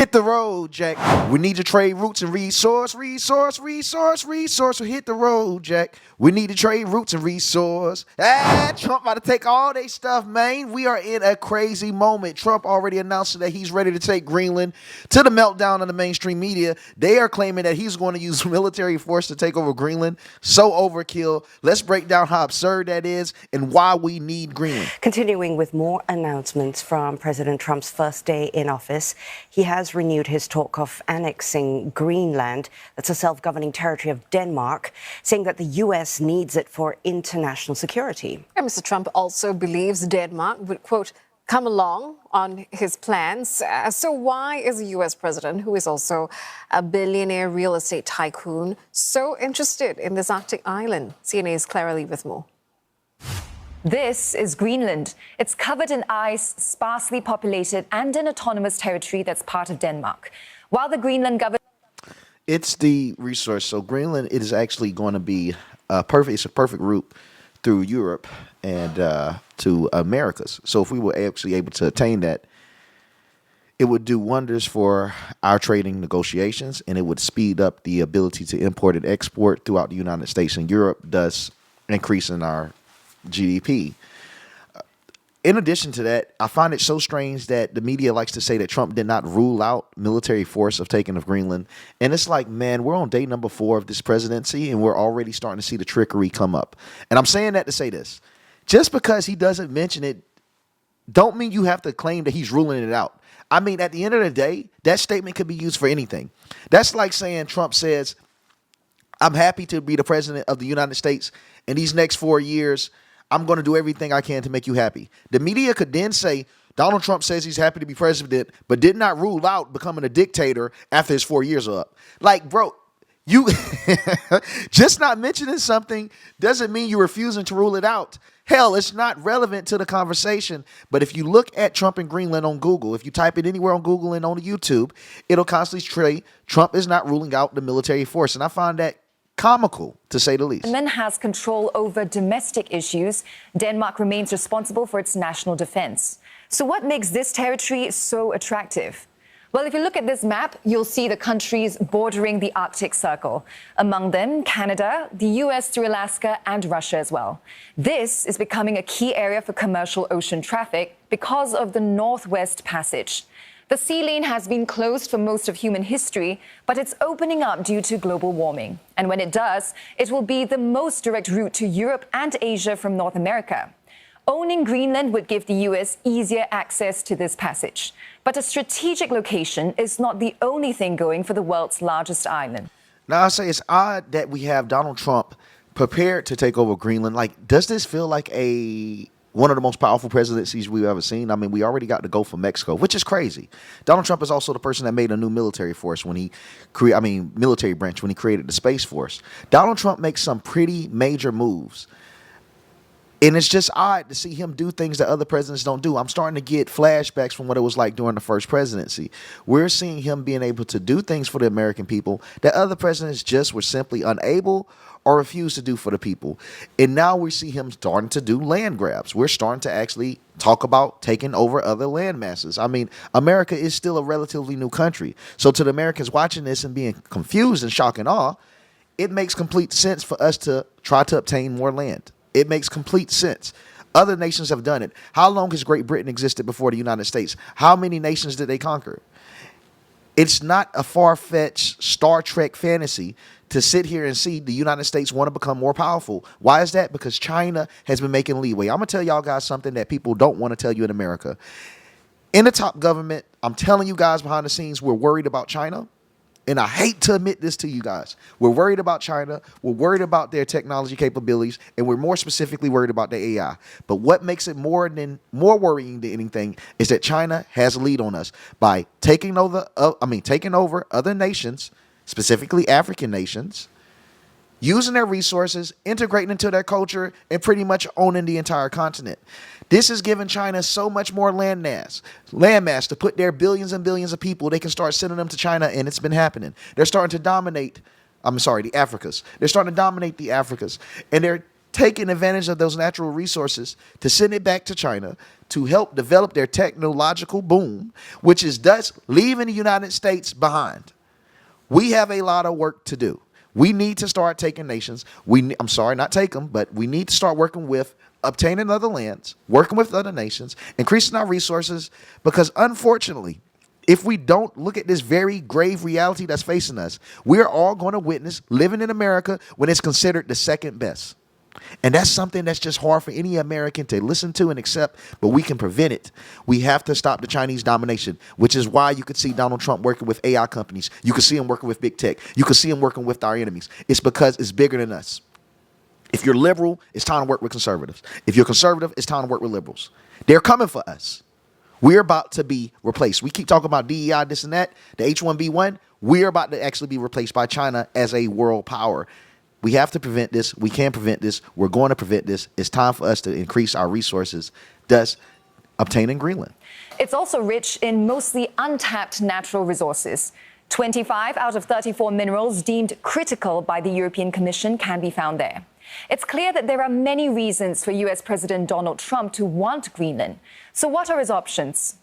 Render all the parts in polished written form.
Hit the road, Jack. We need to trade routes and resource. So hit the road, Jack. We need to trade routes and resource. Trump about to take all they stuff, man. We are in a crazy moment. Trump already announced that he's ready to take Greenland to the meltdown of the mainstream media. They are claiming that he's going to use military force to take over Greenland. So overkill. Let's break down how absurd that is and why we need Greenland. Continuing with more announcements from President Trump's first day in office, he has renewed his talk of annexing Greenland, that's a self-governing territory of Denmark, saying that the U.S. needs it for international security. And Mr. Trump also believes Denmark would, quote, come along on his plans. So why is the U.S. president, who is also a billionaire real estate tycoon, so interested in this Arctic island? CNA's Clara Lee with more. This is Greenland. It's covered in ice, sparsely populated, and an autonomous territory that's part of Denmark. While the Greenland government... It's the resource. So Greenland, it is actually going to be perfect. It's a perfect route through Europe and to Americas. So if we were actually able to attain that, it would do wonders for our trading negotiations, and it would speed up the ability to import and export throughout the United States and Europe, thus increasing our GDP. In addition to that, I find it so strange that the media likes to say that Trump did not rule out military force of taking of Greenland. And it's like, man, we're on day number 4 of this presidency, and we're already starting to see the trickery come up. And I'm saying that to say this. Just because he doesn't mention it, don't mean you have to claim that he's ruling it out. I mean, at the end of the day, that statement could be used for anything. That's like saying Trump says, I'm happy to be the president of the United States in these next 4 years. I'm going to do everything I can to make you happy. The media could then say Donald Trump says he's happy to be president, but did not rule out becoming a dictator after his 4 years are up. Like, bro, you just not mentioning something doesn't mean you're refusing to rule it out. Hell, it's not relevant to the conversation. But if you look at Trump and Greenland on Google, if you type it anywhere on Google and on YouTube, it'll constantly say Trump is not ruling out the military force. And I find that comical, to say the least. And then has control over domestic issues. Denmark remains responsible for its national defense. So what makes this territory so attractive? Well, if you look at this map, you'll see the countries bordering the Arctic Circle. Among them, Canada, the US through Alaska, and Russia as well. This is becoming a key area for commercial ocean traffic because of the Northwest Passage. The sea lane has been closed for most of human history, but it's opening up due to global warming. And when it does, it will be the most direct route to Europe and Asia from North America. Owning Greenland would give the US easier access to this passage. But a strategic location is not the only thing going for the world's largest island. Now, I say it's odd that we have Donald Trump prepared to take over Greenland. Like, does this feel like one of the most powerful presidencies we've ever seen? I mean, we already got the Gulf of Mexico, which is crazy. Donald Trump is also the person that made a new military force when he military branch when he created the Space Force. Donald Trump makes some pretty major moves. And it's just odd to see him do things that other presidents don't do. I'm starting to get flashbacks from what it was like during the first presidency. We're seeing him being able to do things for the American people that other presidents just were simply unable or refused to do for the people. And now we see him starting to do land grabs. We're starting to actually talk about taking over other land masses. I mean, America is still a relatively new country. So to the Americans watching this and being confused and shock and awe, it makes complete sense for us to try to obtain more land. It makes complete sense. Other nations have done it. How long has Great Britain existed before the United States? How many nations did they conquer? It's not a far-fetched Star Trek fantasy to sit here and see the United States want to become more powerful. Why is that? Because China has been making leeway. I'm going to tell y'all guys something that people don't want to tell you in America. In the top government, I'm telling you guys behind the scenes, we're worried about China. And I hate to admit this to you guys. We're worried about China. We're worried about their technology capabilities. And we're more specifically worried about the AI. But what makes it more worrying than anything is that China has a lead on us by taking over other nations, specifically African nations, using their resources, integrating into their culture, and pretty much owning the entire continent. This has given China so much more land mass to put their billions and billions of people. They can start sending them to China, and it's been happening. They're starting to dominate, the Africas. They're starting to dominate the Africas, and they're taking advantage of those natural resources to send it back to China to help develop their technological boom, which is thus leaving the United States behind. We have a lot of work to do. We need to start taking nations. I'm sorry, not take them, but we need to start working with obtaining other lands, working with other nations, increasing our resources, because unfortunately, if we don't look at this very grave reality that's facing us, we're all going to witness living in America when it's considered the second best. And that's something that's just hard for any American to listen to and accept, but we can prevent it. We have to stop the Chinese domination, which is why you could see Donald Trump working with AI companies. You could see him working with big tech. You could see him working with our enemies. It's because it's bigger than us. If you're liberal, it's time to work with conservatives. If you're conservative, it's time to work with liberals. They're coming for us. We're about to be replaced. We keep talking about DEI, this and that, the H-1B1. We're about to actually be replaced by China as a world power. We have to prevent this. We can prevent this. We're going to prevent this. It's time for us to increase our resources, thus obtaining Greenland. It's also rich in mostly untapped natural resources. 25 out of 34 minerals deemed critical by the European Commission can be found there. It's clear that there are many reasons for US President Donald Trump to want Greenland. So what are his options?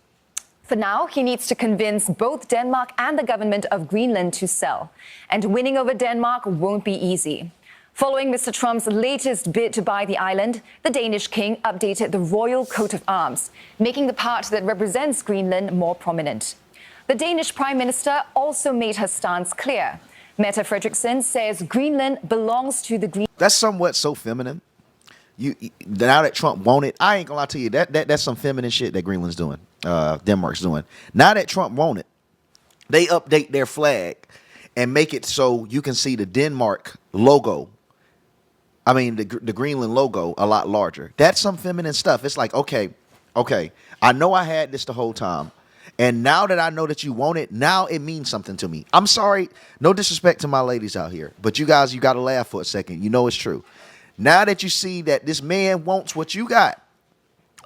For now, he needs to convince both Denmark and the government of Greenland to sell. And winning over Denmark won't be easy. Following Mr. Trump's latest bid to buy the island, the Danish king updated the royal coat of arms, making the part that represents Greenland more prominent. The Danish prime minister also made her stance clear. Mette Frederiksen says Greenland belongs to the Green. That's somewhat so feminine. Now that Trump won it, I ain't gonna lie to you. That's some feminine shit that Greenland's doing. Denmark's doing. Now that Trump won it, they update their flag and make it so you can see the Denmark logo. I mean the Greenland logo a lot larger. That's some feminine stuff. It's like, okay, I know I had this the whole time. And now that I know that you want it, now it means something to me. I'm sorry, no disrespect to my ladies out here, but you guys, you got to laugh for a second. You know it's true. Now that you see that this man wants what you got,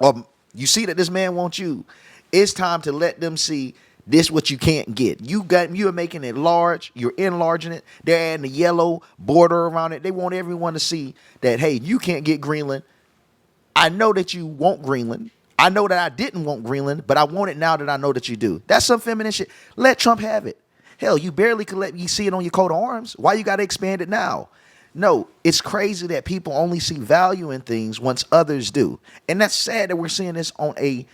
or you see that this man wants you, it's time to let them see this what you can't get. You are making it large. You're enlarging it. They're adding a yellow border around it. They want everyone to see that, hey, you can't get Greenland. I know that you want Greenland. I know that I didn't want Greenland, but I want it now that I know that you do. That's some feminine shit. Let Trump have it. Hell, you barely could let me see it on your coat of arms. Why you got to expand it now? No, it's crazy that people only see value in things once others do. And that's sad that we're seeing this on a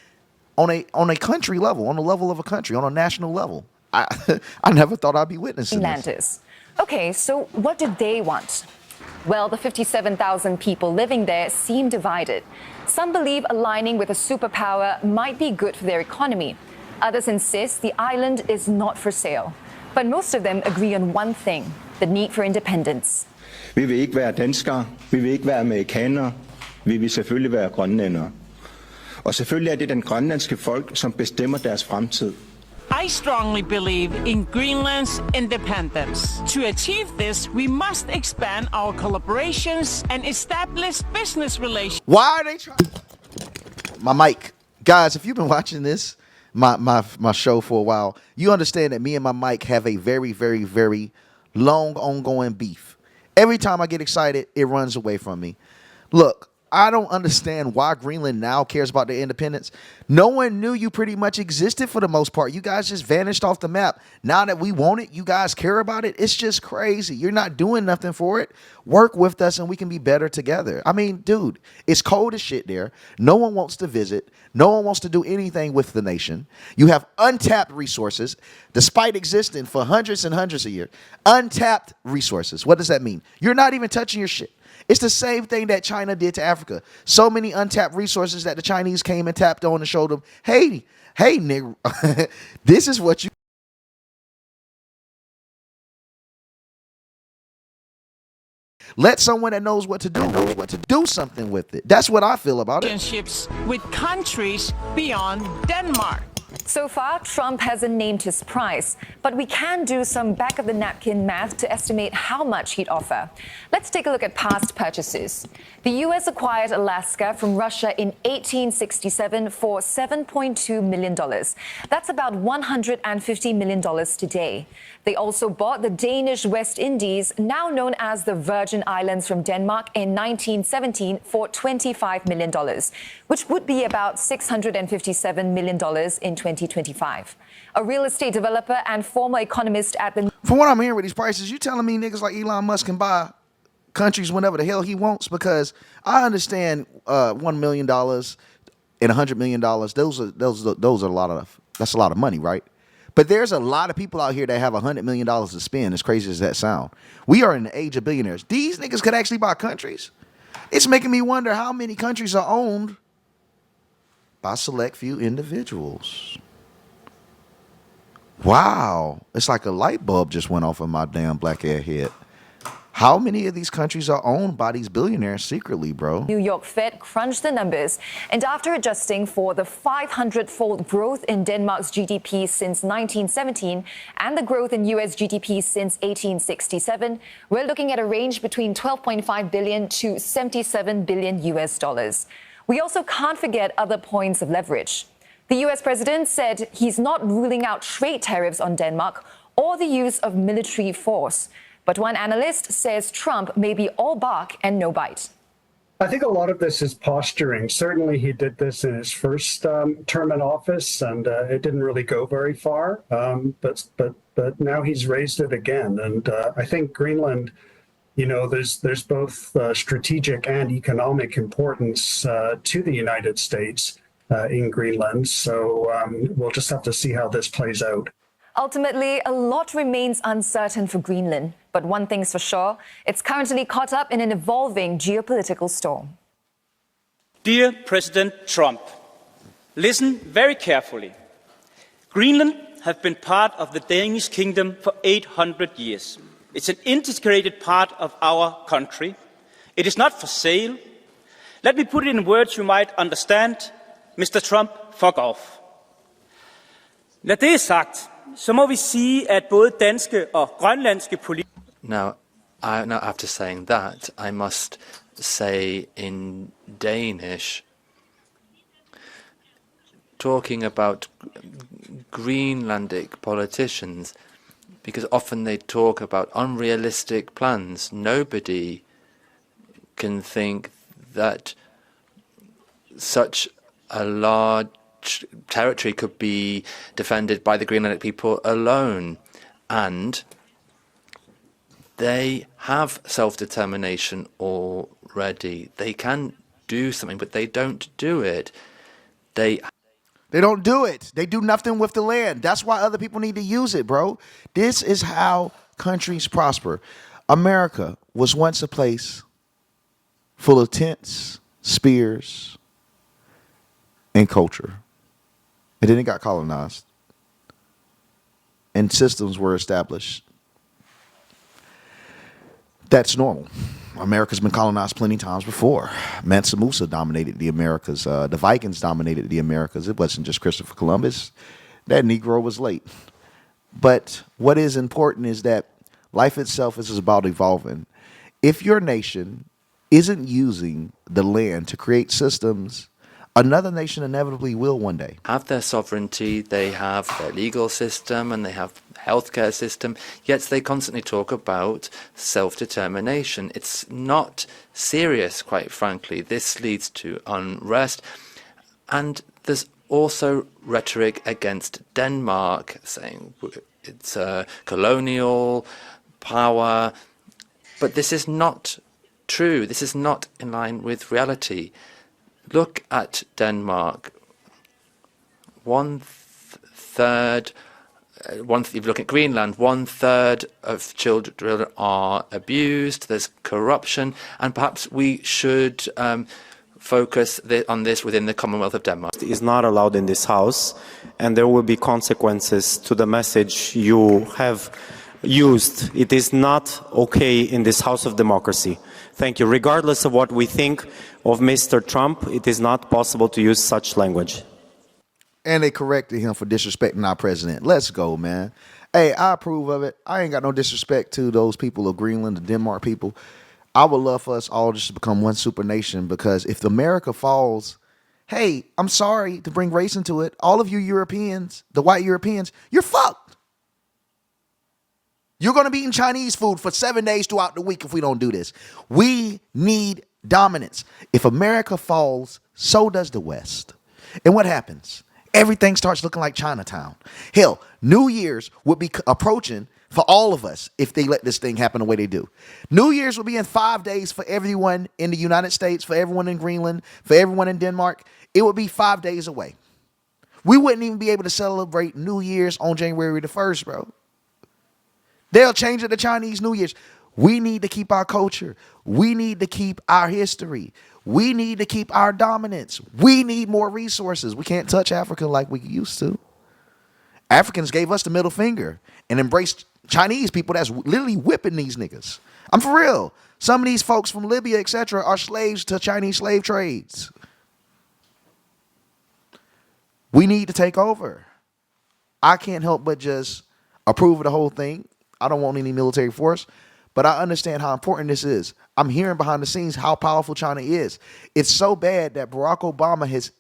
country level, on the level of a country, on a national level. I never thought I'd be witnessing this. Okay, so what do they want? Well, the 57,000 people living there seem divided. Some believe aligning with a superpower might be good for their economy. Others insist the island is not for sale. But most of them agree on one thing, the need for independence. Vi vil ikke være danskere, vi vil ikke være amerikanere, vi vil selvfølgelig være grønlændere. Og selvfølgelig er det den grønlandske folk, som bestemmer deres fremtid. I strongly believe in Greenland's independence. To achieve this, we must expand our collaborations and establish business relations. Why are they trying? My mic. Guys, if you've been watching this, my show for a while, you understand that me and my mic have a very, very, very long ongoing beef. Every time I get excited, it runs away from me. Look, I don't understand why Greenland now cares about their independence. No one knew you pretty much existed for the most part. You guys just vanished off the map. Now that we want it, you guys care about it. It's just crazy. You're not doing nothing for it. Work with us and we can be better together. I mean, dude, it's cold as shit there. No one wants to visit. No one wants to do anything with the nation. You have untapped resources, despite existing for hundreds and hundreds of years. Untapped resources. What does that mean? You're not even touching your shit. It's the same thing that China did to Africa. So many untapped resources that the Chinese came and tapped on and showed them, hey, nigga, this is what you. Let someone that knows what to do something with it. That's what I feel about it. Relationships with countries beyond Denmark. So far, Trump hasn't named his price, but we can do some back-of-the-napkin math to estimate how much he'd offer. Let's take a look at past purchases. The U.S. acquired Alaska from Russia in 1867 for $7.2 million. That's about $150 million today. They also bought the Danish West Indies, now known as the Virgin Islands, from Denmark in 1917 for $25 million, which would be about $657 million in 2025. A real estate developer and former economist at the... From what I'm hearing with these prices, you telling me niggas like Elon Musk can buy countries whenever the hell he wants? Because I understand $1 million and $100 million. Those are a lot of, that's a lot of money, right? But there's a lot of people out here that have $100 million to spend, as crazy as that sound. We are in the age of billionaires. These niggas could actually buy countries. It's making me wonder how many countries are owned by select few individuals. Wow. It's like a light bulb just went off in my damn black air head. How many of these countries are owned by these billionaires secretly, bro? New York Fed crunched the numbers, and after adjusting for the 500-fold growth in Denmark's GDP since 1917 and the growth in U.S. GDP since 1867, we're looking at a range between 12.5 billion to 77 billion US dollars. We also can't forget other points of leverage. The U.S. president said he's not ruling out trade tariffs on Denmark or the use of military force. But one analyst says Trump may be all bark and no bite. I think a lot of this is posturing. Certainly he did this in his first term in office, and it didn't really go very far. But now he's raised it again. And I think Greenland, you know, there's both strategic and economic importance to the United States in Greenland. So we'll just have to see how this plays out. Ultimately, a lot remains uncertain for Greenland. But one thing's for sure, it's currently caught up in an evolving geopolitical storm. Dear President Trump, listen very carefully. Greenland has been part of the Danish kingdom for 800 years. It's an integrated part of our country. It is not for sale. Let me put it in words you might understand. Mr. Trump, fuck off. Når det er sagt, så må vi sige, at både danske og grønlandske politikere... Now, after saying that, I must say in Danish, talking about Greenlandic politicians, because often they talk about unrealistic plans. Nobody can think that such a large territory could be defended by the Greenlandic people alone. And they have self-determination already. They can do something, but they don't do it. They don't do it. They do nothing with the land. That's why other people need to use it, bro. This is how countries prosper. America was once a place full of tents, spears, and culture. And then it got colonized. And systems were established. That's normal. America's been colonized plenty of times before. Mansa Musa dominated the Americas. The Vikings dominated the Americas. It wasn't just Christopher Columbus. That Negro was late. But what is important is that life itself is about evolving. If your nation isn't using the land to create systems, another nation inevitably will one day. Have their sovereignty, they have their legal system, and they have healthcare system, yet they constantly talk about self-determination. It's not serious, quite frankly. This leads to unrest. And there's also rhetoric against Denmark, saying it's a colonial power. But this is not true. This is not in line with reality. Look at Denmark. If you look at Greenland, 1/3 of children are abused. There's corruption, and perhaps we should focus on this within the Commonwealth of Denmark. It is not allowed in this House, and there will be consequences to the message you have used. It is not okay in this House of Democracy. Thank you. Regardless of what we think of Mr. Trump, it is not possible to use such language. And they corrected him for disrespecting our president. Let's go, man. Hey, I approve of it. I ain't got no disrespect to those people of Greenland, the Denmark people. I would love for us all just to become one super nation, because if America falls, hey, I'm sorry to bring race into it. All of you Europeans, the white Europeans, you're fucked. You're going to be eating Chinese food for 7 days throughout the week if we don't do this. We need dominance. If America falls, so does the West. And what happens? Everything starts looking like Chinatown. Hell, New Year's would be approaching for all of us if they let this thing happen the way they do. New Year's will be in 5 days for everyone in the United States, for everyone in Greenland, for everyone in Denmark. It would be 5 days away. We wouldn't even be able to celebrate New Year's on January the 1st, bro. They'll change it to Chinese New Year's. We need to keep our culture. We need to keep our history. We need to keep our dominance. We need more resources. We can't touch Africa like we used to. Africans gave us the middle finger and embraced Chinese people that's literally whipping these niggas. I'm for real. Some of these folks from Libya, etc., are slaves to Chinese slave trades. We need to take over. I can't help but just approve of the whole thing. I don't want any military force, but I understand how important this is. I'm hearing behind the scenes how powerful China is. It's so bad that Barack Obama has,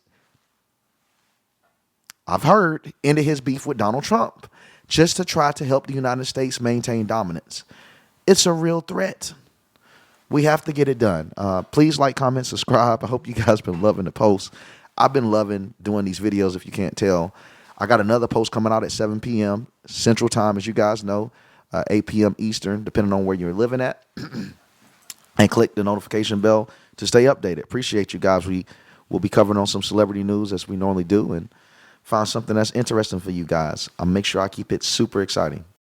I've heard, ended his beef with Donald Trump just to try to help the United States maintain dominance. It's a real threat. We have to get it done. Please like, comment, subscribe. I hope you guys been loving the post. I've been loving doing these videos, if you can't tell. I got another post coming out at 7 p.m. Central Time, as you guys know. 8 p.m. Eastern, depending on where you're living at. And click the notification bell to stay updated. Appreciate you guys. We will be covering on some celebrity news as we normally do, and find something that's interesting for you guys. I'll make sure I keep it super exciting.